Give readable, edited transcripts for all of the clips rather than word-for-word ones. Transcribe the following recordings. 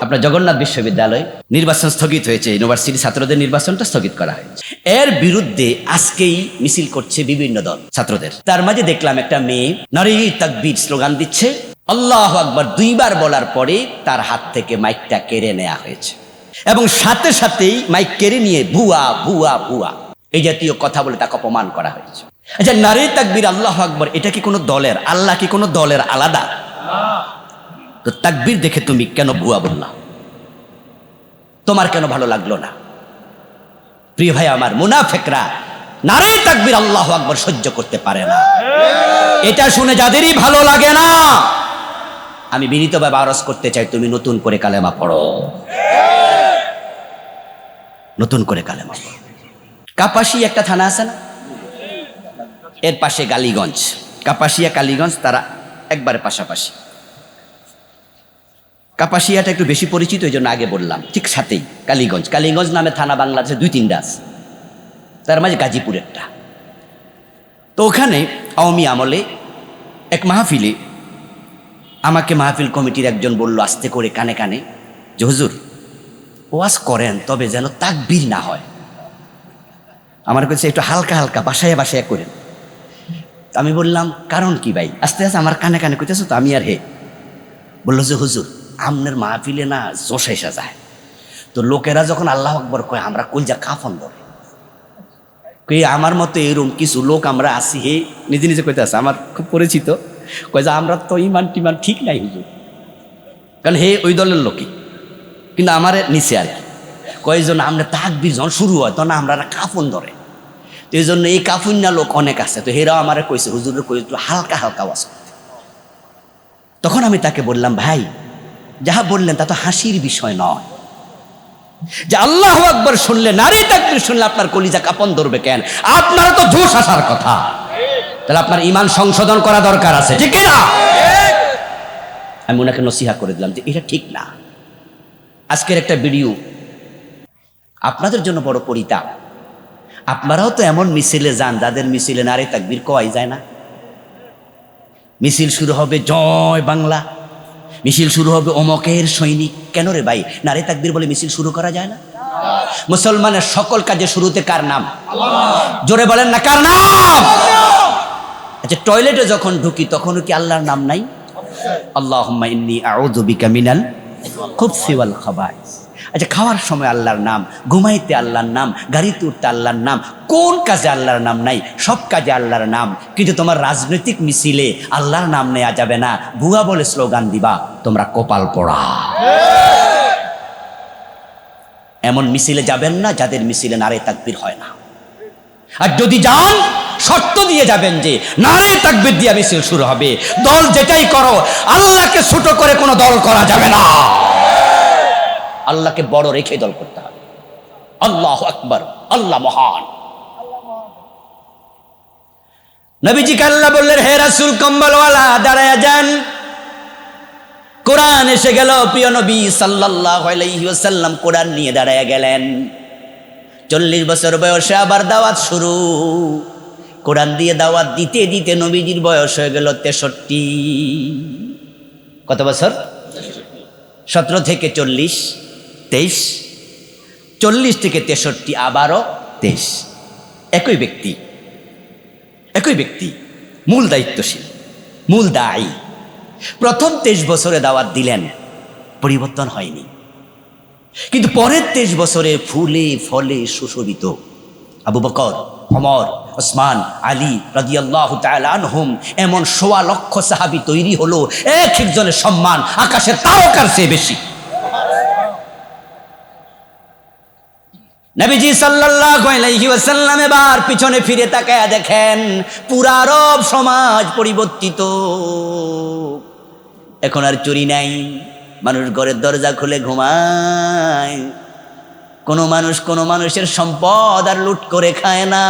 আপনার জগন্নাথ বিশ্ববিদ্যালয় নির্বাচন স্থগিত হয়েছে, ইউনিভার্সিটি ছাত্রদের নির্বাচনটা স্থগিত করা হয়েছে। এর বিরুদ্ধে আজকেই মিছিল করছে বিভিন্ন দল ছাত্রদের। তার মাঝে দেখলাম একটা মেয়ে নারী তাকবীর স্লোগান দিচ্ছে, আল্লাহু আকবার দুইবার বলার পরে তার হাত থেকে মাইকটা কেড়ে নেওয়া হয়েছে এবং সাথে সাথেই মাইক কেড়ে নিয়ে ভুয়া ভুয়া ভুয়া এই জাতীয় কথা বলে তাকে অপমান করা হয়েছে। আচ্ছা, নারী তাকবীর আল্লাহু আকবার এটা কি কোনো দলের? আল্লাহ কি কোনো দলের আলাদা? তো তাকবীর দেখে তুমি কেন ভুয়া বললা? তোমার কেন ভালো লাগলো না? প্রিয় ভাই আমার, মুনাফিকরা নারী তাকবীর আল্লাহু আকবার সহ্য করতে পারে না। এটা শুনে যাদেরই ভালো লাগে না, আমি বিনীতভাবে আরজ করতে চাই, তুমি নতুন করে কালেমা পড়ো, নতুন করে কালেমা পড়ো। কাপাসি একটা থানা আছে না, এর পাশে গালীগঞ্জ, কাপাসিয়া কালীগঞ্জ তারা একবারে পাশাপাশি। কাপাসিয়াটা একটু বেশি পরিচিত, ওই জন্য আগে বললাম। ঠিক সাথেই কালীগঞ্জ, কালীগঞ্জ নামে থানা বাংলাদেশে 2-3টা আছে, তার মাঝে গাজীপুর একটা। তো ওখানে আওয়ামী আমলে এক মাহফিলে আমাকে মাহফিল কমিটির একজন বলল আস্তে করে কানে কানে যে হুজুর ওয়াজ করেন, তবে যেন তাকবীর না হয়। আমার কাছে একটু হালকা হালকা বাসায় বাসায় করেন। আমি বললাম কারণ কি ভাই? আস্তে আস্তে আমার কানে কানে কইতেছো তো আমি আর হে বললো যে হুজুর আমনের মাহফিলে না জোশ এসে যায়, তো লোকেরা যখন আল্লাহু আকবার কয় আমরা কলজা কাফন ধরে। কই আমার মতো এরকম কিছু লোক আমরা আসি, হে নিজে নিজে কইতে আছে, আমার খুব পরিচিত, কয় যে আমরা তো ইমান টিমান ঠিক নাই হুজুর, কারণ হে ওই দলের লোকই, কিন্তু আমার নিচে আর কি কয়েকজন আমরা তাকবীর যখন শুরু হয় তখন আমরা কাফন ধরে। তো এই জন্য এই কাফুন্না লোক অনেক আছে, তো হেরাও আমার কইছে হুজুরের কই একটু হালকা হালকা ওয়াজ করতে। তখন আমি তাকে বললাম ভাই যাহা বললেন তা তো হাসির বিষয় নয়, যে আল্লাহু আকবার শুনলে, নারী তাকবীর শুনলে আপনার কলিজা কাঁপন ধরবে কেন? আপনারা তো জোশ আসার কথা, তাহলে আপনার ঈমান সংশোধন করা দরকার আছে, ঠিক না? আমি ওনাকে নসিহা করে দিলাম যে এটা ঠিক না। আজকের একটা ভিডিও আপনাদের জন্য বড় পরিতাপ। আপনারাও তো এমন মিছিলে যান যাদের মিছিলে নারী তাকবীর কওয়াই যায় না। মিছিল শুরু হবে জয় বাংলা, মিছিল শুরু হবে অমকের সৈনিক। কেন রে ভাই, নারী তাকবীর বলে মিছিল শুরু করা যায় না? মুসলমানের সকল কাজে শুরুতে কার নাম? জোরে বলেন না, কার নাম? আচ্ছা, টয়লেটে যখন ঢুকি তখনও কি আল্লাহর নাম নাই? আল্লাহুম্মা ইন্নী আউযু বিকা মিনাল খুবসি ওয়াল খাবাইস। আচ্ছা, খাওয়ার সময় আল্লাহর নাম, ঘুমাইতে আল্লাহর নাম, গাড়িতে উঠতে আল্লাহর নাম, কোন কাজে আল্লাহর নাম নাই? সব কাজে আল্লাহর নাম। কিন্তু তোমার রাজনৈতিক মিছিলে আল্লাহর নাম নেওয়া যাবে না, ভুয়া বলে স্লোগান দিবা, তোমরা কপাল পোড়া। এমন মিছিলে যাবেন না যাদের মিছিলে নারে তাকবীর হয় না। আর যদি যান শর্ত দিয়ে যাবেন যে নারে তাকবীর দিয়ে মিছিল শুরু হবে। দল যেটাই করো, আল্লাহকে ছোট করে কোনো দল করা যাবে না, আল্লাহকে বড় রেখে দল করতে হবে। আল্লাহু আকবার, আল্লাহ মহান। নবীজি আল্লাহ বললেন হে রাসূল কম্বলওয়ালা দাঁড়ায়া যান। কোরআন এসে গেল, প্রিয় নবী সাল্লাল্লাহু আলাইহি ওয়াসাল্লাম কোরআন নিয়ে দাঁড়ায়া গেলেন। 40 বছর বয়সে আবার দাওয়াত শুরু। কোরআন দিয়ে দাওয়াত দিতে দিতে নবীজির বয়স হয়ে গেল 63। কত বছর? 17 থেকে 40, 23, 40 থেকে 63, আবারও 23। একই ব্যক্তি, একই ব্যক্তি, মূল দায়িত্বশীল, মূল দায়ী। প্রথম 23 বছরে দাওয়াত দিলেন, পরিবর্তন হয়নি, কিন্তু পরের 23 বছরে ফুলে ফলে সুশোভিত আবু বকর, ওমর, ওসমান, আলী রাদিয়াল্লাহু তাআলা আনহুম, এমন 1.25 লক্ষ সাহাবী তৈরি হলো, এক একজনের সম্মান আকাশের তারকার চেয়ে বেশি। নবীজি সাল্লাল্লাহু আলাইহি ওয়াসাল্লাম এবার পিছনে ফিরে তাকায়া দেখেন পুরা আরব সমাজ পরিবর্তিত। এখন আর চুরি নাই, মানুষ ঘরের দরজা খুলে ঘুমায়। কোনো মানুষের সম্পদ আর লুট করে খায় না,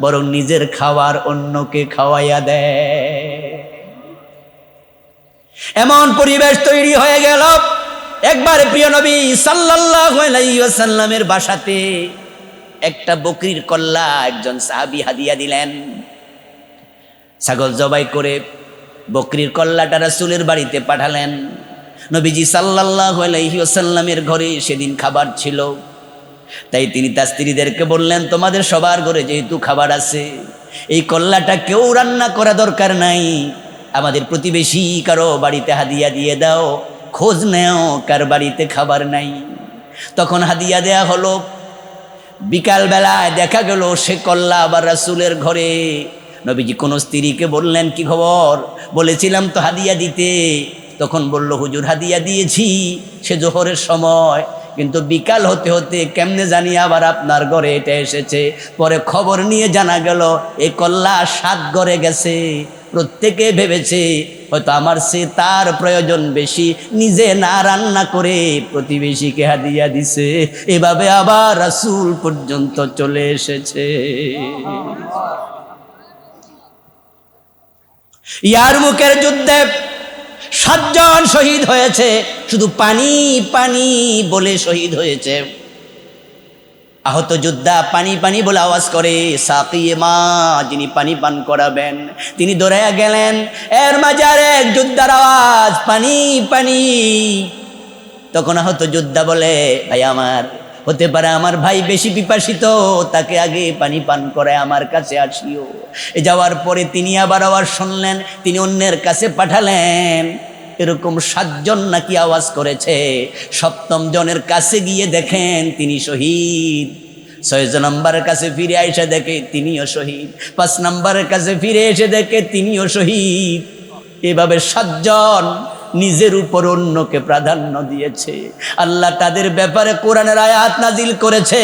বরং নিজের খাবার অন্যকে খাওয়াইয়া দেয়। এমন পরিবেশ তৈরি হয়ে গেল। একবার প্রিয় নবী সাল্লাল্লাহু আলাইহি ওয়াসাল্লামের বাসাতে একটা বকরির কল্লা একজন সাহাবী হাদিয়া দিলেন। ছাগল জবাই করে বকরির কল্লাটা রাসূলের বাড়িতে পাঠালেন। নবীজি সাল্লাল্লাহু আলাইহি ওয়াসাল্লামের ঘরে সেদিন খাবার ছিল, তাই তিনি তার স্ত্রীদেরকে বললেন, তোমাদের সবার ঘরে যেহেতু খাবার আছে, এই কল্লাটা কেউ রান্না করা দরকার নাই, আমাদের প্রতিবেশী কারো বাড়িতে হাদিয়া দিয়ে দাও, খোঁজ নেও কার বাড়িতে খাবার নাই। তখন হাদিয়া দেয়া হলো। বিকালবেলায় দেখা গেল সে কল্লা আবার রাসূলের ঘরে। নবীজি কোন স্ত্রীকে বললেন, কি খবর? বলেছিলাম তো হাদিয়া দিতে। তখন বলল, হুজুর হাদিয়া দিয়েছি সে জোহরের সময়, কিন্তু বিকাল হতে হতে কেমনে জানি আবার আপনার ঘরে এটা এসেছে। পরে খবর নিয়ে জানা গেল এই কল্লা 7 ঘরে গেছে। প্রত্যেকে ভেবেছে হয়তো আমার সে তার প্রয়োজন বেশি, নিজে না রান্না করে প্রতিবেশীকে হাদিয়া দিছে। এভাবে আবার রাসূল পর্যন্ত চলে এসেছে। ইয়ারমুকের যুদ্ধে 7 জন শহীদ হয়েছে, শুধু পানি পানি বলে শহীদ হয়েছে। আহত যোদ্ধা পানি পানি বলে আওয়াজ করে, সাকিয়ে মা, যিনি পানি পান করাবেন, তিনি দৌড়াইয়া গেলেন। এর মাঝে এক যোদ্ধার আওয়াজ, পানি পানি। তখন আহত যোদ্ধা বলে, ভাই আমার, হতে পারে আমার ভাই বেশি পিপাসিত, তাকে আগে পানি পান করে আমার কাছে আসিও। যাওয়ার পরে তিনি আবার আওয়াজ শুনলেন, তিনি অন্যের কাছে পাঠালেন। এরকম 7 জন নাকি আওয়াজ করেছে। 7ম জনের কাছে গিয়ে দেখেন তিনি শহীদ। 6 নম্বরের কাছে ফিরে এসে দেখে তিনিও শহীদ। 5 নম্বরের কাছে ফিরে এসে দেখে তিনিও শহীদ। এভাবে 7 জন নিজের উপর অন্যকে প্রাধান্য দিয়েছে। আল্লাহ তাদের ব্যাপারে কোরআনের আয়াত নাজিল করেছে,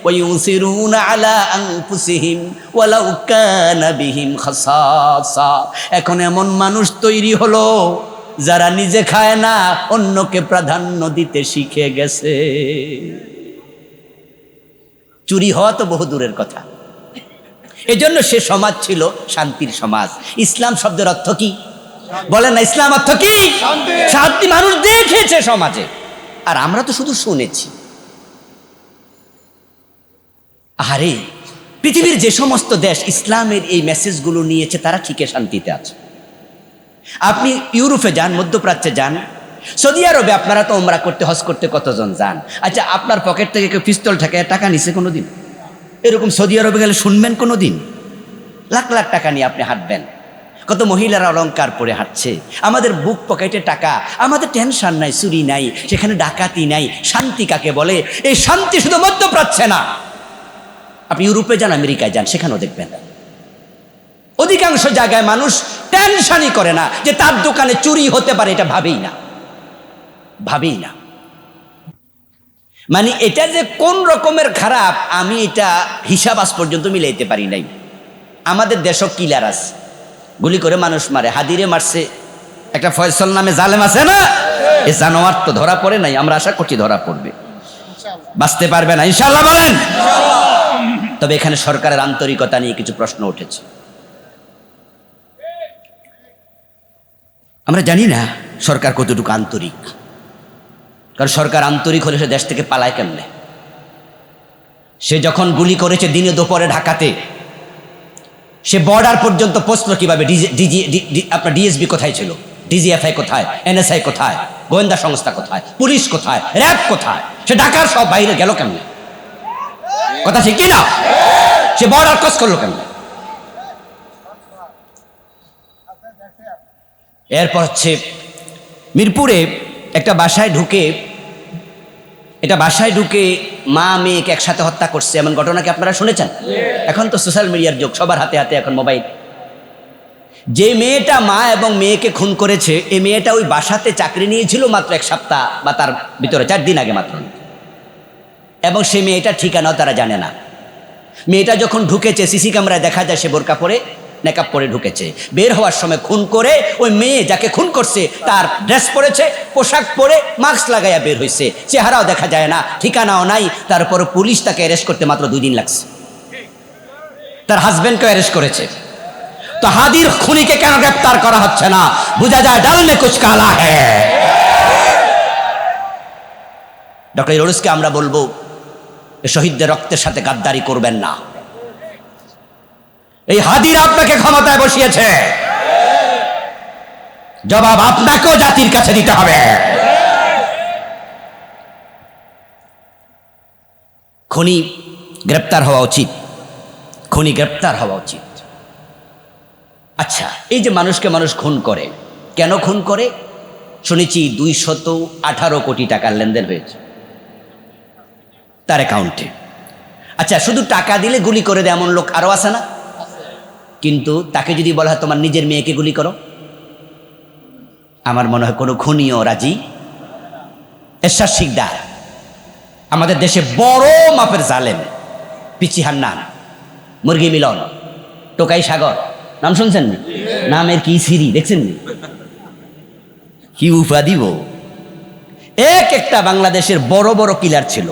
ওয়ায়ুসিরুনা আলা আনফুসিহিম ওয়ালাউ কানা বিহিম খাসাসা। এখন এমন মানুষ তৈরি হলো যারা নিজে খায় না, অন্যকে প্রাধান্য দিতে শিখে গেছে। চুরি হওয়া তো বহু দূরের কথা। এজন্য সে সমাজ ছিল শান্তির সমাজ। ইসলাম শব্দের অর্থ কি বলেন না? ইসলাম অর্থ কি? শান্তি। মানুষ দেখেছে সমাজে, আর আমরা তো শুধু শুনেছি। আরে পৃথিবীর যে সমস্ত দেশ ইসলামের এই মেসেজগুলো নিয়েছে তারা ঠিকই শান্তিতে আছে। আপনি ইউরোপে যান, মধ্যপ্রাচ্যে যান, সৌদি আরবে আপনারা তো ওমরা করতে, হজ করতে কতজন যান? আচ্ছা, আপনার পকেট থেকে কেউ পিস্তল ঠেকায় টাকা নিছে কোনোদিন? এরকম সৌদি আরবে গেলে শুনবেন কোনোদিন? লাখ লাখ টাকা নিয়ে আপনি হাঁটবেন। কত মহিলারা অলংকার পরে হাঁটছে। আমাদের বুক পকেটে টাকা, আমাদের টেনশন নাই, চুরি নাই, সেখানে ডাকাতি নাই। শান্তি কাকে বলে? এই শান্তি শুধু মধ্যপ্রাচ্যে না, আপনি ইউরোপে যান, আমেরিকায় যান, সেখানেও দেখবেন অধিকাংশ জায়গায় মানুষ টেনশনই করে না যে তার দোকানে চুরি হতে পারে, এটা ভাবেই না। মানে এটা যে কোন রকমের খারাপ, আমি এটা হিসাব আজ পর্যন্ত মিলাইতে পারি নাই। আমাদের দেশও কিলার আছে, গুলি করে মানুষ মারে। হাদিরে মারছে একটা ফয়সল নামে জালেম আছে না? এই জানোয়ার তো ধরা পড়ে নাই, আমরা আশা করছি ধরা পড়বে। বাঁচতে পারবে না ইনশাআল্লাহ বলেন। তবে এখানে সরকারের আন্তরিকতা নিয়ে কিছু প্রশ্ন উঠেছে। আমরা জানি না সরকার কতটুকু আন্তরিক, কারণ সরকার আন্তরিক হলে সে দেশ থেকে পালায় কেমনে? সে যখন গুলি করেছে দিনে দুপুরে ঢাকাতে, সে বর্ডার পর্যন্ত পৌঁছলো কিভাবে? আপনার ডিএসবি কোথায় ছিল? ডিজিএফআই কোথায়? এনএসআই কোথায়? গোয়েন্দা সংস্থা কোথায়? পুলিশ কোথায়? র্যাব কোথায়? সে ঢাকার সব বাইরে গেল কেমনে? কথা ঠিক কি না? সে বর্ডার ক্রস করলো কেমনে? এরপর হচ্ছে মিরপুরে একটা বাসায় ঢুকে মা মেয়েকে একসাথে হত্যা করছে, এমন ঘটনা কি আপনারা শুনেছেন? এখন তো সোশ্যাল মিডিয়ার যুগ, সবার হাতে হাতে এখন মোবাইল। যে মেয়েটা মা এবং মেয়েকে খুন করেছে, এই মেয়েটা ওই বাসাতে চাকরি নিয়েছিল মাত্র 1 সপ্তাহ বা তার ভিতরে 4 দিন আগে মাত্র, এবং সেই মেয়েটার ঠিকানাও তারা জানে না। মেয়েটা যখন ঢুকেছে, সিসি ক্যামেরায় দেখা যায় সে বোরকা পরে, নেকাব পরে ঢুকেছে। বের হওয়ার সময় খুন করে ওই মেয়ে যাকে খুন করছে তার ড্রেস পরেছে, পোশাক পরে, মাস্ক লাগাইয়া বের হয়েছে। চেহারাও দেখা যায় না, ঠিকানাও নাই। তারপর পুলিশ তাকে অ্যারেস্ট করতে মাত্র 2 দিন লাগছে। তার হাজবেন্ডকে অ্যারেস্ট করেছে। তো হাদির খুনিকে কেন গ্রেফতার করা হচ্ছে না? বোঝা যায় ডাল মে কুছ কালা হ্যায়। ডক্টর ইউনূসকে আমরা বলবো, শহীদদের রক্তের সাথে গাদ্দারি করবেন না। এই হাদিরা আপনাকে ক্ষমতায় বসিয়েছে। জবাব আপনাকেও জাতির কাছে দিতে হবে। খুনি গ্রেপ্তার হওয়া উচিত, খুনি গ্রেপ্তার হওয়া উচিত। আচ্ছা, এই যে মানুষকে মানুষ খুন করে, কেন খুন করে? শুনেছি 218 কোটি টাকার লেনদেন হয়েছে তার অ্যাকাউন্টে। আচ্ছা, শুধু টাকা দিলে গুলি করে দেয় এমন লোক আরো আছে না? কিন্তু তাকে যদি বলা হয় তোমার নিজের মেয়েকে গুলি করো, আমার মনে হয় কোনো খুনিও রাজি। এরশাদ শিকদার আমাদের দেশে বড় মাপের জালেম। পিচি হান্নান, মুরগি মিলন, টোকাই সাগর, নাম শুনছেন নি? নামের কি সিরি দেখছেন নি? কি উপাধিব, এক একটা বাংলাদেশের বড় বড় কিলার ছিল।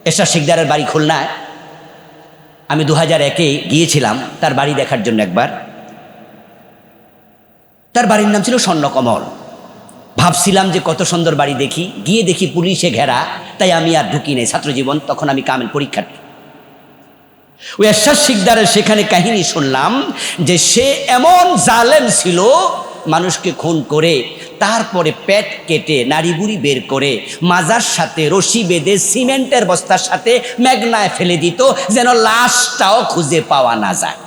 এরশাদ শিকদারের বাড়ি খুলনায়। আমি 2001-এ গিয়েছিলাম তার বাড়ি দেখার জন্য একবার। তার বাড়ির নাম ছিল স্বর্ণকমল। ভাবছিলাম যে কত সুন্দর বাড়ি দেখি, গিয়ে দেখি পুলিশে ঘেরা, তাই আমি আর ঢুকি নেই। ছাত্রজীবন, তখন আমি কামেল পরীক্ষার্থী। ওই এরশাদ শিকদারের সেখানে কাহিনী শুনলাম যে সে এমন জালেম ছিল, মানুষকে খুন করে তারপরে পেট কেটে নাড়ি বুড়ি বের করে মাজার সাথে রশি বেঁধে সিমেন্টের বস্তার সাথে মেঘনায় ফেলে দিত, যেন লাশটাও খুঁজে পাওয়া না যায়।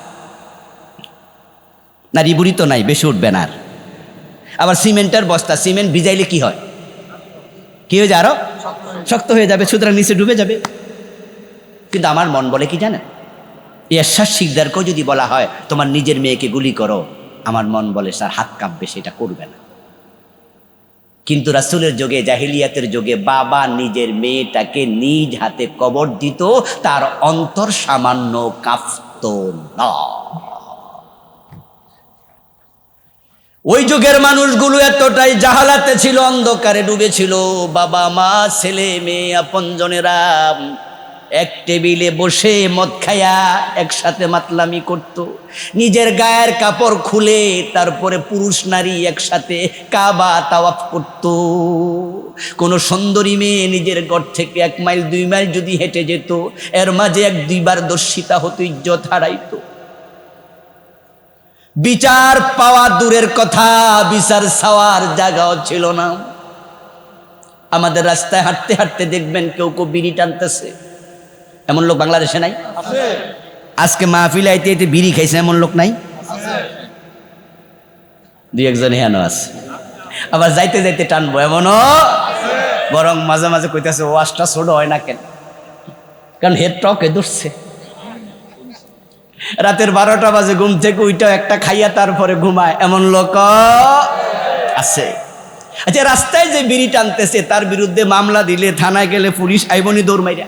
নাড়ি বুড়ি তো নাই, বেশি উঠবে না। আবার সিমেন্টের বস্তা, সিমেন্ট ভিজাইলে কি হয়? কি হয়ে যায়? আরো শক্ত হয়ে যাবে, সুতরাং নিচে ডুবে যাবে। কিন্তু আমার মন বলে কি জানেন, এরশাদ শিকদারকেও যদি বলা হয় তোমার নিজের মেয়েকে গুলি করো, আমার মন বলে স্যার হাত কাঁপবে, সেটা করবে না। কিন্তু রাসূলের যুগে, জাহিলিয়াতের যুগে বাবা নিজের মেয়েটাকে নিজ হাতে কবর দিত, তার অন্তর সামান্য কাঁপত না। ওই যুগের মানুষগুলো এতটাই জাহালাতে ছিল, অন্ধকারে ডুবেছিল। বাবা মা ছেলে মেয়ে আপনজনেরা এক টেবিলে বসে মদ খায়া একসাথে মাতলামি করত। নিজের গায়ের কাপড় খুলে তারপরে পুরুষ নারী একসাথে কাবা তাওয়াফ করত। কোন সুন্দরী মেয়ে নিজের ঘর থেকে 1 মাইল 2 মাইল যদি হেঁটে যেত, এর মাঝে 1-2 বার দর্শিতা হতো, ইজ্জত হারাইতো। বিচার পাওয়া দূরের কথা, বিচার চাওয়ার জায়গাও ছিল না। আমাদের রাস্তায় হাঁটতে হাঁটতে দেখবেন কেউ কেউ বিড়ি টানতেছে, এমন লোক বাংলাদেশে নাই? আজকে মাহফিলে আইতে আইতে বিড়ি খাইছে এমন লোক নাই? 2-1 হেন আছে। আবার যাইতে যাইতে টানবো এমনও, বরং মাঝে মাঝে কইতেছে ওয়াজটা ছোট হয় না কেন, কারণ হেড টকে ধরছে। রাতের 12টা বাজে ঘুম থেকে উইটাও একটা খাইয়া তারপরে ঘুমায়, এমন লোক আছে। আচ্ছা, রাস্তায় যে বিড়ি টানতেছে তার বিরুদ্ধে মামলা দিলে থানায় গেলে পুলিশ আইবনি দৌড় মাইরা,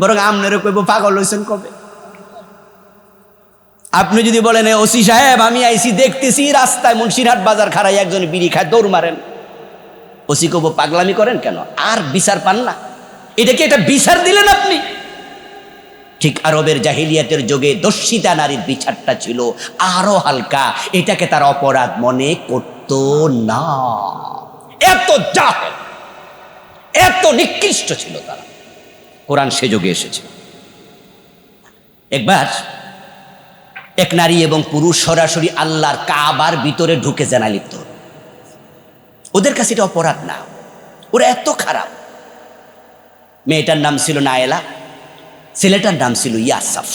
বরং আমনেরে কইব পাগল হইছেন কবে। আপনি যদি বলেন ওসি সাহেব আমি আইসি দেখতেছি রাস্তায় মুন্সিরহাট বাজার খাড়াই একজন বিড়ি খায়, দৌড় মারেন, ওসি কব পাগলামি করেন কেন, আর বিচার পান না? এটা কি একটা বিচার দিলেন আপনি? ঠিক আরবের জাহিলিয়াতের যুগে দর্শিতা নারীর বিচারটা ছিল আরো হালকা, এটাকে তার অপরাধ মনে করত না। এত জাহেল, এত নিকৃষ্ট ছিল তারা। কোরআন সে যুগে এসেছে। একবার এক নারী এবং পুরুষ সরাসরি আল্লাহর কাবার ভিতরে ঢুকে জেনা লিপ্ত। ওদের কাছে এটা অপরাধ না, ওরা এত খারাপ। মেয়েটার নাম ছিল নায়েলা, ছেলেটার নাম ছিল ইয়াসাফ।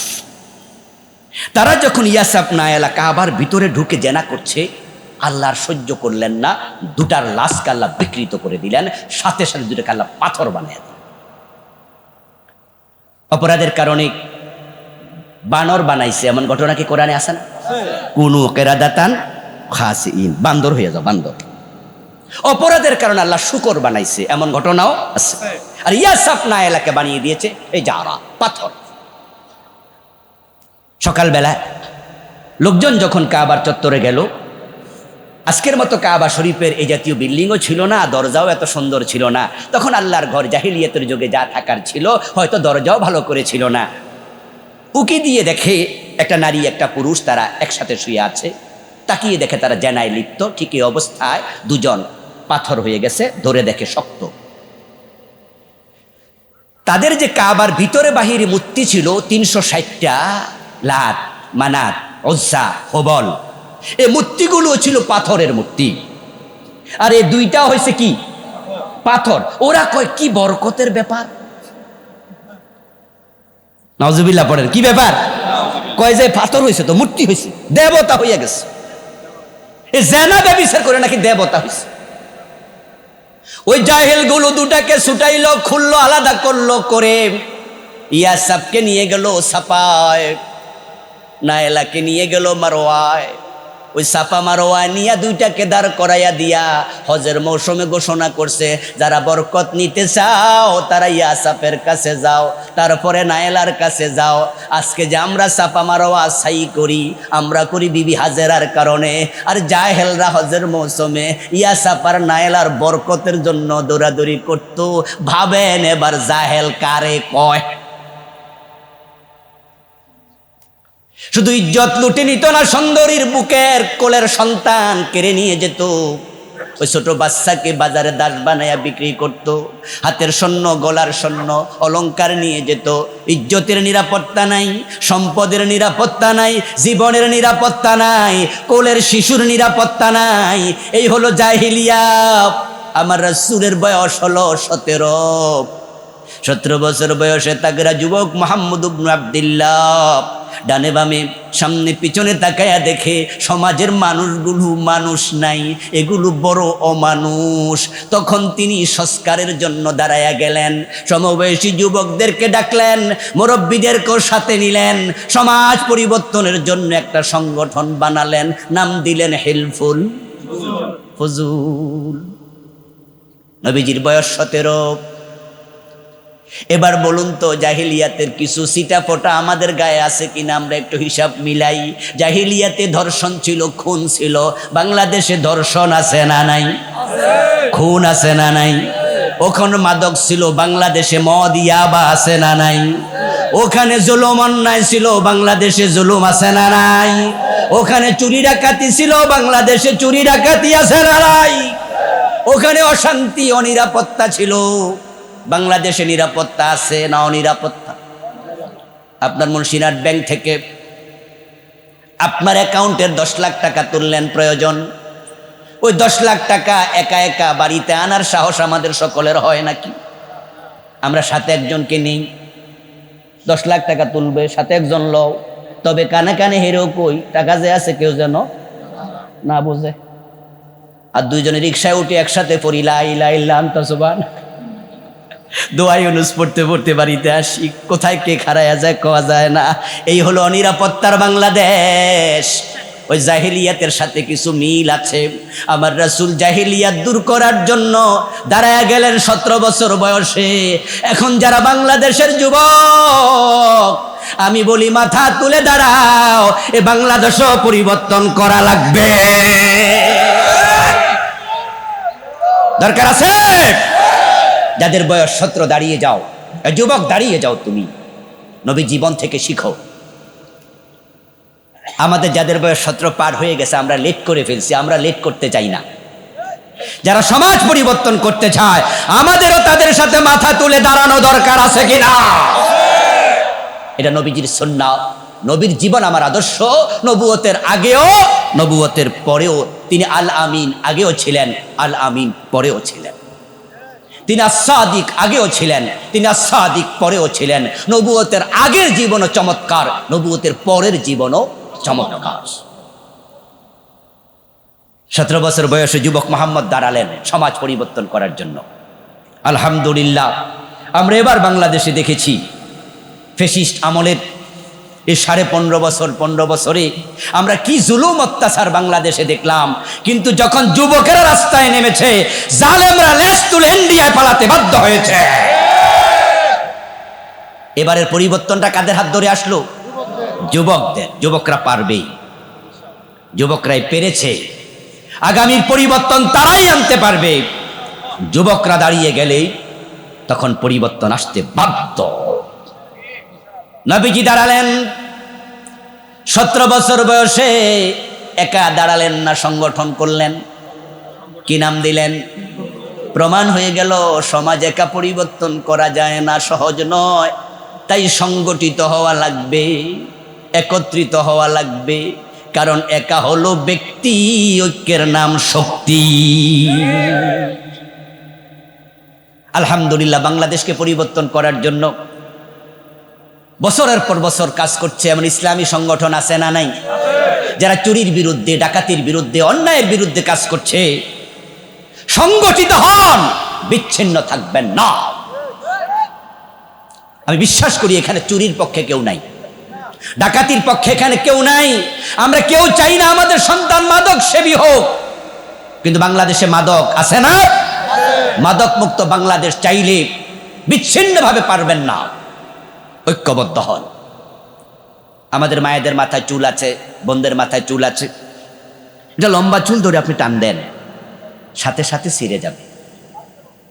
তারা যখন ইয়াসাফ নায়েলা কাবার ভিতরে ঢুকে জেনা করছে, আল্লাহর সহ্য করলেন না, দুটার লাশকে আল্লাহ বিকৃত করে দিলেন, সাথে সাথে দুটাকে আল্লাহ পাথর বানিয়ে দিলেন। অপরাধের কারণে বানর বানাইছে, এমন ঘটনা কি কোরআনে আছে না? কুনু কেরাদাতান খাসিইন, বান্দর হয়ে যাও, বান্দর। অপরাধের কারণে আল্লাহ শুকর বানাইছে, এমন ঘটনাও আছে। আর ইয়াসাফ নায়েলাকে বানিয়ে দিয়েছে এই জারা, পাথর। সকালবেলা লোকজন যখন কাবার চত্বরে গেল, আজকের মতো কাবা শরীফের এই জাতীয় বিল্ডিংও ছিল না, দরজাও এত সুন্দর ছিল না। তখন আল্লাহর ঘর জাহিলিয়াতের যুগে যা থাকার ছিল, হয়তো দরজাও ভালো করে ছিল না। উকি দিয়ে দেখে একটা নারী একটা পুরুষ তারা একসাথে শুয়ে আছে। তাকিয়ে দেখে তারা জেনায় লিপ্ত। ঠিক এই অবস্থায় দুজন পাথর হয়ে গেছে, ধরে দেখে শক্ত। তাদের যে কাবার ভিতরে বাহিরে মূর্তি ছিল 360টা, লাত, মানাত, উজ্জা, হুবল, এই মূর্তিগুলো ছিল পাথরের মূর্তি, আর এই দুইটা হয়েছে কি পাথর। ওরা কয় কি বরকতের ব্যাপার, নাউজুবিল্লাহ পড়েন, কি ব্যাপার? কয় যে পাথর হয়েছে তো মূর্তি হয়েছে, দেবতা হইয়া গেছে। এ জেনা ব্যভিচার করে নাকি দেবতা হয়েছে। ওই জাহেল গুলো দুটাকে ছুটাইলো, খুললো, আলাদা করলো, করে ইয়াসাবকে নিয়ে গেল সাফায়, নায়েলাকে নিয়ে গেল মারোয়ায়। ওই সাফা মারোয়ায় নিয়ে দুইটাকে দাঁড় করাইয়া দিয়া হজের মৌসুমে ঘোষণা করছে, যারা বরকত নিতে চাও তারা ইয়াসাফের কাছে যাও, তারপরে নায়েলার কাছে যাও। আজকে যে আমরা সাফা মারোয়া সাই করি, আমরা করি বিবি হাজেরার কারণে, আর জাহেলরা হজের মৌসুমে ইয়াসাফ আর নায়েলার বরকতের জন্য দৌড়াদৌড়ি করত। ভাবেন এবার জাহেল কারে কয়? শুধু ইজ্জত লুটে নিত না, সুন্দরীর বুকের কোলের সন্তান কেড়ে নিয়ে যেত। ওই ছোট বাচ্চাকে বাজারে দাস বানাইয়া বিক্রি করত। হাতের স্বর্ণ, গলার স্বর্ণ, অলংকার নিয়ে যেত। ইজ্জতের নিরাপত্তা নাই, সম্পদের নিরাপত্তা নাই, জীবনের নিরাপত্তা নাই, কোলের শিশুর নিরাপত্তা নাই। এই হলো জাহিলিয়া। আমার রাসূলের বয়স হলো 17 বছর বয়সে তাগড়া যুবক মুহাম্মদ ইবনে আব্দুল্লাহ ডানে বামে সামনে পিছনে তাকায়া দেখে সমাজের মানুষগুলো মানুষ নাই, এগুলো বড় অমানুষ। তখন তিনি সংস্কারের জন্য দাঁড়ায়া গেলেন, সমবয়সী যুবকদেরকে ডাকলেন, মুরব্বীদেরকেও সাথে নিলেন, সমাজ পরিবর্তনের জন্য একটা সংগঠন বানালেন, নাম দিলেন হিলফুল ফুজুল। নবীজির বয়স 17। এবার বলুন তো, জাহিলিয়াতের কিছু সিটা ফোটা আমাদের গায়ে আছে কিনা? আমরা একটু হিসাব মিলাই। জাহিলিয়াতে ধর্ষণ ছিল, খুন ছিল। বাংলাদেশে ধর্ষণ আছে না নাই? খুন আছে না নাই? ওখানে মাদক ছিল, বাংলাদেশে মদ ইয়াবা আছে না নাই? ওখানে জুলুম অন্যায় ছিল, বাংলাদেশে জুলুম আছে না নাই? ওখানে চুরি ডাকাতি ছিল, বাংলাদেশে চুরি ডাকাতি আছে না নাই? ওখানে অশান্তি অনিরাপত্তা ছিল, বাংলাদেশে নিরাপত্তা আছে না অনিরাপত্তা? আপনার মুন্সিরহাট ব্যাংক থেকে আপনার অ্যাকাউন্টের 10 লাখ টাকা তুললেন, প্রয়োজন। ওই 10 লাখ টাকা একা একা বাড়িতে আনার সাহস আমাদের সকলের হয় নাকি? আমরা সাথে একজনকে নেই, 10 লাখ টাকা তুলবে, সাথে একজন লও, তবে কানে কানে হেরেও কই টাকা যে আছে কেউ যেন না বোঝে। আর দুইজনে রিক্সায় উঠে একসাথে পড়ি লা ইলাহা ইল্লা আনতা সুবহানাক, দোয়া ইউনুস পড়তে পড়তে বাড়িতে আসি। কোথায় কে খাড়ায়া যায় কোয়া যায় না। এই হলো অনিরাপত্তার বাংলাদেশ। ওই জাহিলিয়াতের সাথে কিছু মিল আছে। আমার রাসূল জাহিলিয়াত দূর করার জন্য দাঁড়ায়া গেলেন 17 বছর বয়সে। এখন যারা বাংলাদেশের যুবক, আমি বলি মাথা তুলে দাঁড়াও, এ বাংলাদেশও পরিবর্তন করা লাগবে। দরকার আছে? যাদের বয়স 17 দাঁড়িয়ে যাও, যুবক দাঁড়িয়ে যাও, তুমি নবী জীবন থেকে শিখো। আমাদের যাদের বয়স 17 পার হয়ে গেছে, আমরা লেট করে ফেলছি, আমরা লেট করতে চাই না। যারা সমাজ পরিবর্তন করতে চায়, আমাদেরও তাদের সাথে মাথা তুলে দাঁড়ানো দরকার আছে কিনা? এটা নবীজির সুন্নাহ, নবীর জীবন আমার আদর্শ। নবুয়তের আগেও, নবুয়তের পরেও তিনি আল আমিন আগেও ছিলেন, আল আমিন পরেও ছিলেন। তিনি আস-সাদিক আগেও ছিলেন, তিনি আস-সাদিক পরেও ছিলেন। নবুয়তের আগের জীবনও চমৎকার, নবুয়তের পরের জীবনও চমৎকার। 17 বছর বয়সে যুবক মুহাম্মদ দাঁড়ালেন সমাজ পরিবর্তন করার জন্য। আলহামদুলিল্লাহ, আমরা এবার বাংলাদেশে দেখেছি ফ্যাসিস্ট আমলের এই 15.5 বছরে আমরা কি জুলুম অত্যাচার বাংলাদেশে দেখলাম। কিন্তু যখন যুবকেরা রাস্তায় নেমেছে, জালেমরা লেজ তুলে ইন্ডিয়ায় পালাতে বাধ্য হয়েছে। এবারের পরিবর্তনটা কাদের হাত ধরে আসলো? যুবকদের। যুবকরা পারবেই, যুবকরাই পেরেছে। আগামীর পরিবর্তন তারাই আনতে পারবে। যুবকরা দাঁড়িয়ে গেলেই তখন পরিবর্তন আসতে বাধ্য। নবীজি দাঁড়ালেন 17 বছর বয়সে, একা দাঁড়ালেন না, সংগঠন করলেন। কি নাম দিলেন? প্রমাণ হয়ে গেল সমাজ একা পরিবর্তন করা যায় না, সহজ নয়। তাই সংগঠিত হওয়া লাগবে, একত্রিত হওয়া লাগবে। কারণ একা হলো ব্যক্তি, ঐক্যের নাম শক্তি। আলহামদুলিল্লাহ, বাংলাদেশকে পরিবর্তন করার জন্য বছরের পর বছর কাজ করছে এমন ইসলামী সংগঠন আছে না নাই? যারা চুরির বিরুদ্ধে, ডাকাতির বিরুদ্ধে, অন্যায়ের বিরুদ্ধে কাজ করছে। সংগঠিত হন, বিচ্ছিন্ন থাকবেন না। আমি বিশ্বাস করি এখানে চুরির পক্ষে কেউ নাই, ডাকাতির পক্ষে এখানে কেউ নাই। আমরা কেউ চাই না আমাদের সন্তান মাদক সেবী হোক, কিন্তু বাংলাদেশে মাদক আছে না? মাদক মুক্ত বাংলাদেশ চাইলে বিচ্ছিন্নভাবে পারবেন না। ঐক্যবদ্ধ হন। আমাদের মায়েদের মাথায় চুল আছে, বোনদের মাথায় চুল আছে, এটা লম্বা চুল ধরে আপনি টান দেন, সাথে সাথে ছিঁড়ে যাবে।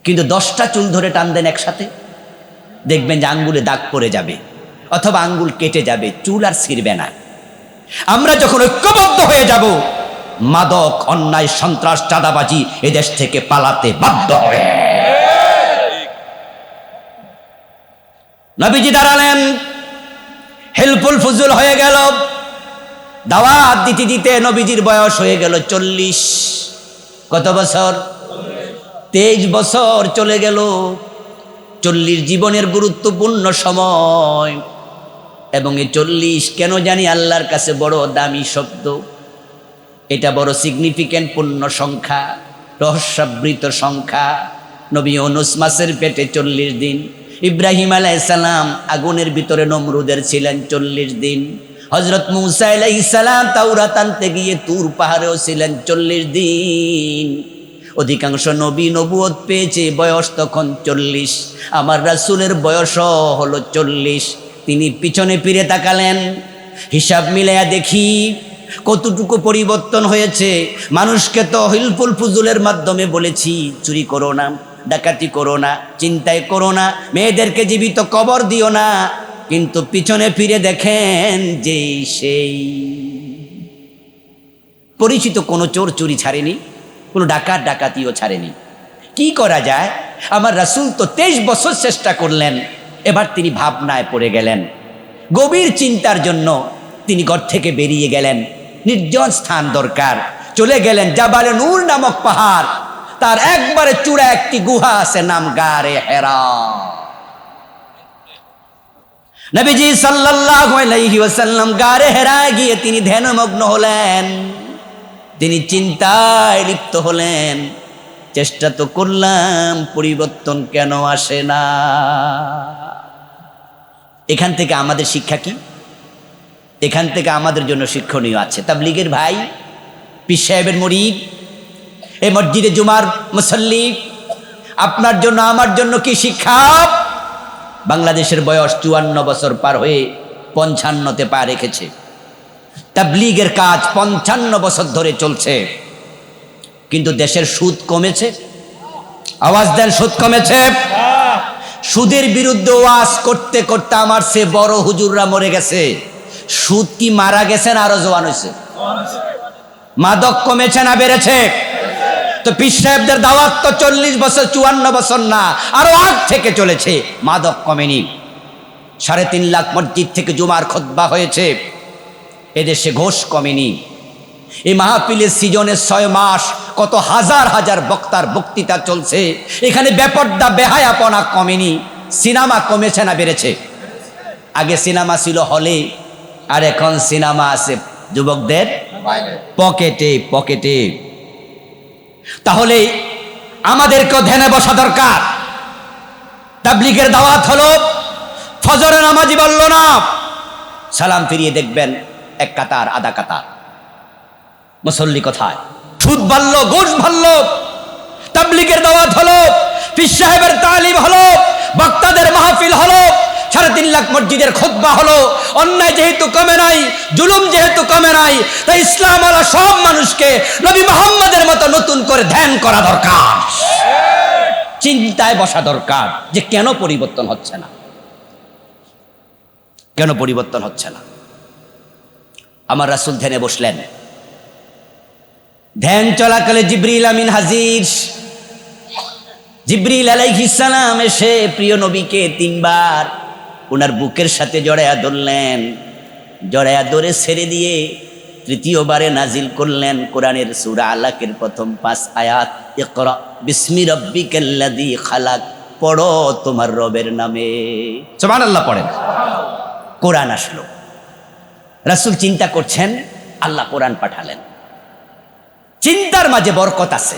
কিন্তু 10টা চুল ধরে টান দেন একসাথে, দেখবেন যে আঙ্গুলে দাগ পড়ে যাবে অথবা আঙ্গুল কেটে যাবে, চুল আর ছিঁড়বে না। আমরা যখন ঐক্যবদ্ধ হয়ে যাব, মাদক, অন্যায়, সন্ত্রাস, চাঁদাবাজি এদেশ থেকে পালাতে বাধ্য হবে। নবীজি দাঁড়ালেন, হেলফুল ফুজুল হয়ে গেল, দাওয়াত দিতে দিতে নবীজির বয়স হয়ে গেল 40। কত বছর? 23 বছর চলে গেল। 40 জীবনের গুরুত্বপূর্ণ সময়, এবং এই 40 কেন জানি আল্লাহর কাছে বড় দামি শব্দ। এটা বড় সিগনিফিক্যান্ট পূর্ণ সংখ্যা, রহস্যাবৃত সংখ্যা। নবী ইউনূস মাছের পেটে 40 দিন, ইব্রাহিম আলাইহিস সালাম আগুনের ভিতরে নমরুদের ছিলেন 40 দিন, হযরত মূসা আলাইহিস সালাম তাওরাত আনতে গিয়ে তুর পাহাড়েও ছিলেন 40 দিন। অধিকাংশ নবী নবুয়ত পেয়েছে বয়স তখন 40। আমার রাসূলের বয়সও হলো 40। তিনি পিছনে ফিরে তাকালেন, হিসাব মিলাইয়া দেখি কতটুকু পরিবর্তন হয়েছে। মানুষকে তো হিলফুল ফুজুলের মাধ্যমে বলেছি চুরি করো না, ডাকাতি করো না, চিন্তাই করো না, মেয়েদেরকে জীবিত কবর দিও না, কিন্তু পিছনে ফিরে দেখেন যে সেই পরিচিত কোনো চোর চুরি ছাড়েনি, কোনো ডাকাত ডাকাতিও ছাড়েনি। কি করা যায়? আমার রাসূল তো 23 বছর চেষ্টা করলেন, এবার তিনি ভাবনায় পড়ে গেলেন। গভীর চিন্তার জন্য তিনি ঘর থেকে বেরিয়ে গেলেন। নির্জন স্থান দরকার, চলে গেলেন জাবালে নূর নামক পাহাড়, তার একবারে চূড়া একটি গুহা আছে, নাম গারে হেরা। নবীজি সাল্লাল্লাহু আলাইহি ওয়াসাল্লাম গারে হেরায় গিয়ে তিনি ধ্যানমগ্ন হলেন, তিনি চিন্তায় লিপ্ত হলেন। চেষ্টা তো করলাম, পরিবর্তন কেন আসে না? এখান থেকে আমাদের শিক্ষা কি? এখান থেকে আমাদের জন্য শিক্ষণীয় আছে। তাবলীগের ভাই, পীর সাহেবের মুরিদ, এই মসজিদে জুমার মুসল্লি, আপনার জন্য আমার জন্য কি শিক্ষা? বাংলাদেশের বয়স 54 বছর পার হয়ে 55তে পা রেখেছে। তাবলীগের কাজ 55 বছর ধরে চলছে, কিন্তু দেশের সুদ কমেছে? আওয়াজ দেন, সুদ কমেছে? সুদের বিরুদ্ধে ওয়াজ করতে করতে আমার সে বড় হুজুররা মরে গেছে। সুদ কি মারা গেছে না আরো জওয়ান হয়েছে? মাদক কমেছে না বেড়েছে? তো পীর সাহেবদের দাওয়াত তো 40 বছর, 54 বছর না, আরো আগ থেকে চলেছে, মাদক কমেনি। 3.5 লাখ মসজিদ থেকে জুমার খুতবা হয়েছে, এদেশে ঘোষ কমেনি। এই মাহফিলের সিজনে 6 মাস কত হাজার হাজার বক্তার বক্তৃতা চলছে, এখানে বেপর্দা বেহায়াপনা কমেনি। সিনেমা কমেছে না বেড়েছে? আগে সিনেমা ছিল হলে, আর এখন সিনেমা আছে যুবকদের পকেটে পকেটে। তাহলে আমাদেরকেও ধ্যানে বসা দরকার। তাবলীগের দাওয়াত হলো, ফজরে নামাজি বলল না, সালাম ফিরিয়ে দেখবেন 1 কাতার, আধা কাতার। মুসল্লি কোথায়? সুদ ভাল্লো, ঘুষ ভাল্লো। তাবলীগের দাওয়াত হলো, পীর সাহেবের তালিম হলো, বক্তাদের মাহফিল হলো, 3.5 লাখ মসজিদের খুতবা হলো। অন্যায় যেহেতু কমে নাই, জুলুম যেহেতু কমে নাই, তাই ইসলাম আলা সব মানুষকে নবী মুহাম্মদের মতো নতুন করে ধ্যান করা দরকার, চিন্তায় বসা দরকার যে কেন পরিবর্তন হচ্ছে না, কেন পরিবর্তন হচ্ছে না। আমার রাসূল ধ্যানে বসলেন, ধ্যান চলাকালে জিবরিল আমিন হাজির। জিবরিল আলাইহিস সালাম এসে প্রিয় নবীকে 3 বার ওনার বুকের সাথে জড়ায়া ধরলেন, জড়ায়া ধরে ছেড়ে দিয়ে তৃতীয়বারে নাজিল করলেন কোরআনের সূরা আলাকের প্রথম 5 আয়াত, ইকরা বিসমি রাব্বিকাল্লাযী খালাক, পড়ো তোমার রবের নামে। সুবহানাল্লাহ পড়েন। কোরআন আসলো, রাসূল চিন্তা করছেন, আল্লাহ কোরআন পাঠালেন। চিন্তার মাঝে বরকত আছে,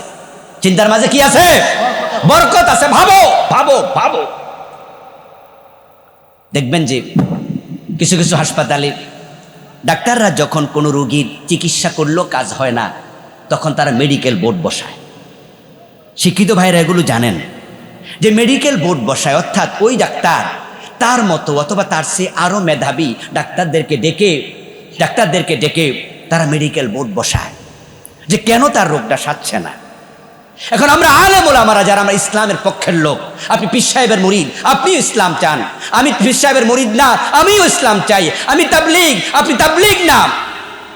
চিন্তার মাঝে কি আছে? বরকত আছে। ভাবো ভাবো ভাবো, দেখবেন যে কিছু কিছু হাসপাতালে ডাক্তাররা যখন কোনো রোগীর চিকিৎসা করলেও কাজ হয় না, তখন তারা মেডিকেল বোর্ড বসায়। শিক্ষিত ভাইরা এগুলো জানেন যে মেডিকেল বোর্ড বসায়, অর্থাৎ ওই ডাক্তার তার মতো অথবা তার চেয়ে আরো মেধাবী ডাক্তারদেরকে ডেকে তারা মেডিকেল বোর্ড বসায় যে কেন তার রোগটা সারছে না। এখন আমরা আলেম ওলামারা যারা আমরা ইসলামের পক্ষের লোক, আপনি পীর সাহেবের মুরিদ, আপনিও ইসলাম চান, আমি পীর সাহেবের মুরিদ না, আমিও ইসলাম চাই, আমি তাবলীগ, আপনি তাবলীগ না,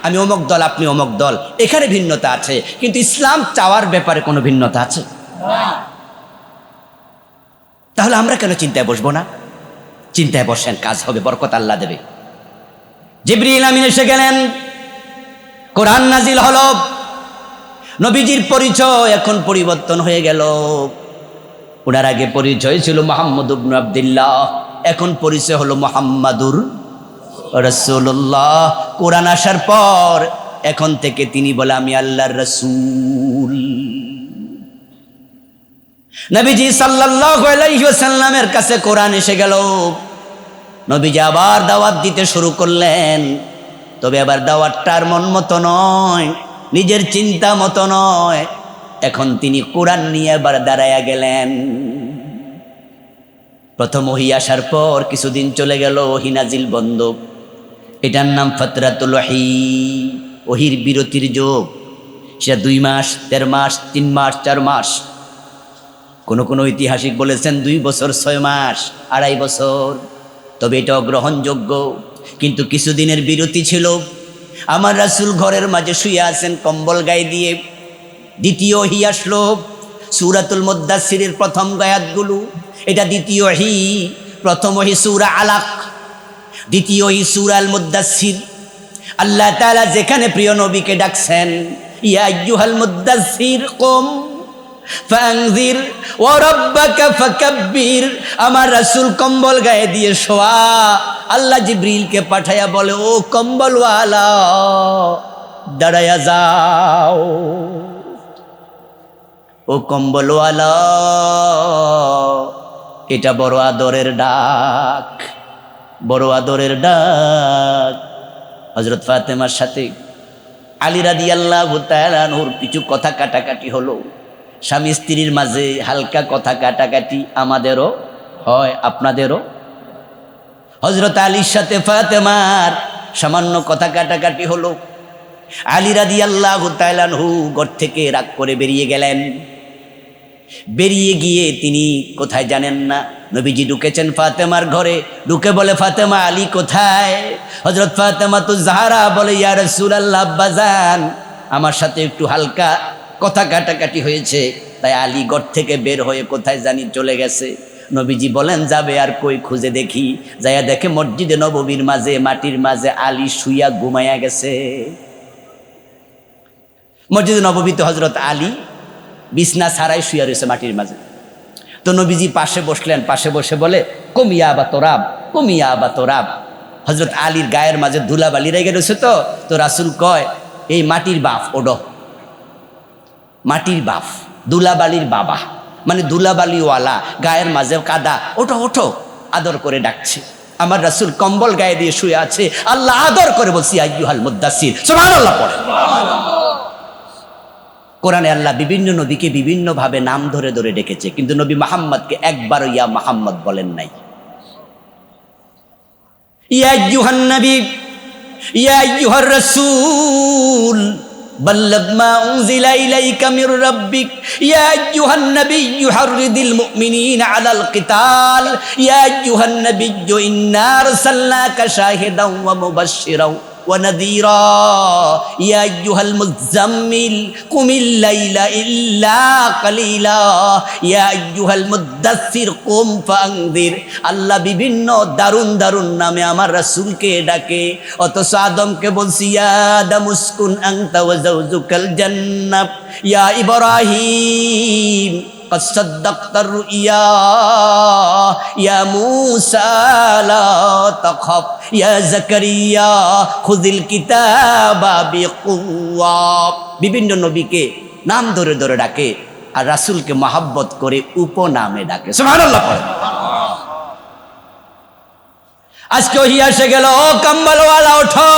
আমি অমুক দল, আপনি অমুক দল, এখানে ভিন্নতা আছে, কিন্তু ইসলাম চাওয়ার ব্যাপারে কোনো ভিন্নতা আছে? তাহলে আমরা কেন চিন্তায় বসবো না? চিন্তায় বসেন, কাজ হবে, বরকত আল্লাহ দেবে। জিবরিল আমিন এসে গেলেন, কোরআন নাজিল হলো, নবীজির পরিচয় এখন পরিবর্তন হয়ে গেল। ওনার আগে পরিচয় ছিল মুহাম্মদ ইবনে আব্দুল্লাহ, এখন পরিচয় হলো মুহাম্মাদুর রাসূলুল্লাহ। কোরআন আসার পর এখন থেকে তিনি বলে আমি আল্লাহর রাসূল। নবীজি সাল্লাল্লাহু আলাইহি ওয়াসাল্লামের কাছে কোরআন এসে গেল, নবীজি আবার দাওয়াত দিতে শুরু করলেন। তবে আবার দাওয়াতটার মন মতো নয়, নিজের চিন্তা মতো নয়, এখন তিনি কোরআন নিয়ে আবার দাঁড়ায়া গেলেন। প্রথম ওহী আসার পর কিছুদিন চলে গেল, ওহী নাজিল বন্ধ। এটার নাম ফাতরাতুল ওহী, ওহীর বিরতির যুগ। সে 2 মাস, 13 মাস, 3 মাস, 4 মাস, কোনো কোনো ঐতিহাসিক বলেছেন 2 বছর 6 মাস, 2.5 বছর। তবে এটাও গ্রহণযোগ্য। কিন্তু কিছুদিনের বিরতি ছিল। আমার রাসূল ঘরের মাঝে শুয়ে আছেন কম্বল গায়ে দিয়ে। দ্বিতীয় ওহী আসলো, সূরাতুল মুদ্দাসসিরের প্রথম আয়াতগুলো, এটা দ্বিতীয় ওহী। প্রথম ওহী সূরা আলাক, দ্বিতীয় ওহী সূরা আল মুদ্দাসসির। আল্লাহ তাআলা যেখানে প্রিয় নবীকে ডাকছেন, ইয়া আইয়ুহাল মুদ্দাসসির কুম ফানজির ওয়া রাব্বাকা ফাকাব্বির। আমার রাসূল কম্বল গায়ে দিয়ে শোয়া, আল্লাহ জিবরিলকে পাঠায়া বলে, ও কম্বলওয়ালা দাঁড়ায়া যাও, ও কম্বলওয়ালা। এটা বড় আদরের ডাক, বড় আদরের ডাক। হযরত ফাতেমার সাথে আলী রাদিয়াল্লাহু তাআলা আনহুর কিছু কথা কাটাকাটি হলো। স্বামী স্ত্রীর মাঝে হালকা কথা কাটাকাটি আমাদেরও হয়, আপনাদেরও। হযরত আলীর সাথে ফাতেমার সামান্য কথা কাটাকাটি হলো। আলী রাদিয়াল্লাহু তাআলা আনহু ঘর থেকে রাগ করে বেরিয়ে গেলেন। বেরিয়ে গিয়ে তিনি কোথায় জানেন না, নবীজি ঢুকেছেন ফাতেমার ঘরে, ঢুকে বলে, ফাতেমা আলী কোথায়? হযরত ফাতেমা তো জাহরা বলে, ইয়া রাসূলুল্লাহ, আব্বাজান আমার সাথে একটু হালকা কথা কাটাকাটি হয়েছে, তাই আলী ঘর থেকে বের হয়ে কোথায় জানি চলে গেছে। নবীজি বলেন, যাবে আর কই, খুঁজে দেখি। যাইয়া দেখে মসজিদে নববীর মাঝে মাটির মাঝে আলী শুইয়া ঘুমাইয়া গেছে। মসজিদে নববীতে হযরত আলী বিছনা ছাড়াই শুইয়া রয়েছে মাটির মাঝে। তো নবীজি পাশে বসলেন, পাশে বসে বলে, কমিয়া বা তোরাব, কমিয়া বা তোরাব। হযরত আলীর গায়ের মাঝে ধুলাবালি রেগে রয়েছে। তো রাসূল কয়, এই মাটির বাপ ওডো, মাটির বাপ, ধুলাবালির বাবা, মানে ধুলাবালিওয়ালা, গায়ের মাঝে কাদা, ওঠো ওঠো, আদর করে ডাকছে। আমার রাসূল কম্বল গায়ে দিয়ে শুয়ে আছে, আল্লাহ আদর করে বলছি, আইয়ুহাল মুদ্দাসসির। সুবহানাল্লাহ পড়ে। কোরআনে আল্লাহ বিভিন্ন নবীকে বিভিন্ন ভাবে নাম ধরে ধরে ডেকেছে, কিন্তু নবী মুহাম্মদকে একবারও ইয়া মুহাম্মদ বলেন নাই। ইয়া আইয়ুহান নবী, ইয়া আইয়ুহার রাসূল, বাল্লিগ মা উনজিলা ইলাইকা মির রাব্বিক, ইয়া আইয়ুহান নবিয়্যু হাররিদিল মুমিনিনা আলাল কিতাল, ইয়া আইয়ুহান নবিয়্যু ইন্না আরসালনাকা শাহিদাও ওয়া মুবাশশিরাও ونذيرا يا أيها المزمل قم الليل إلا قليلا يا أيها المدثر قم فأنذر আল্লাহ বিভিন্ন দারুণ দারুণ নামে আমার রাসূলকে ডাকে, অথচ আদমকে বলছি ইয়া আদম উসকুন আনতা ওয়া যাওজুকাল জান্নাহ ইয়া ইব্রাহিম قد صدقت الرؤيا يا موسى لا تخف يا زكريا خذ الكتاب بقوة বিভিন্ন নবীকে নাম ধরে ধরে ডাকে আর রাসূলকে মহব্বত করে উপনামে ডাকে। সুবহানাল্লাহ পড়ে। আজকে ওহি এসে গেল, কম্বলওয়ালা ওঠো,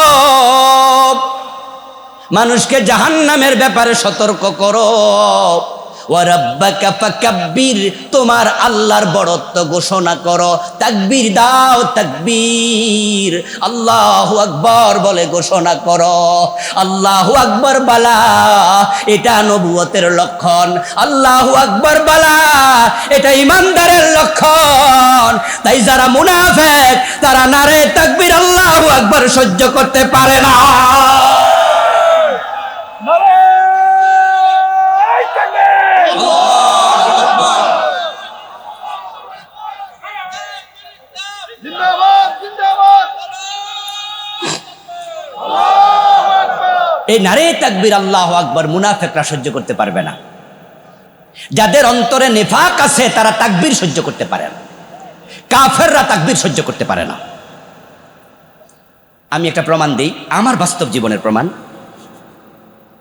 মানুষকে জাহান্নামের ব্যাপারে সতর্ক করো। ওয়ারাব্বাকা ফাকাব্বির, তোমার আল্লাহর বড়ত্ব ঘোষণা করো, তাকবীর দাও, তাকবীর, আল্লাহু আকবার বলে ঘোষণা করো। আল্লাহু আকবার বালা, এটা নবুয়তের লক্ষণ। আল্লাহু আকবার বালা, এটা ইমানদারের লক্ষণ। তাই যারা মুনাফিক তারা নারে তাকবীর আল্লাহু আকবার সহ্য করতে পারে না। এই নারে তাকবীর আল্লাহু আকবার মুনাফিকরা সহ্য করতে পারবে না। যাদের অন্তরে নিফাক আছে তারা তাকবীর সহ্য করতে পারে না, কাফেররা তাকবীর সহ্য করতে পারে না। আমি একটা প্রমাণ দিই, আমার বাস্তব জীবনের প্রমাণ।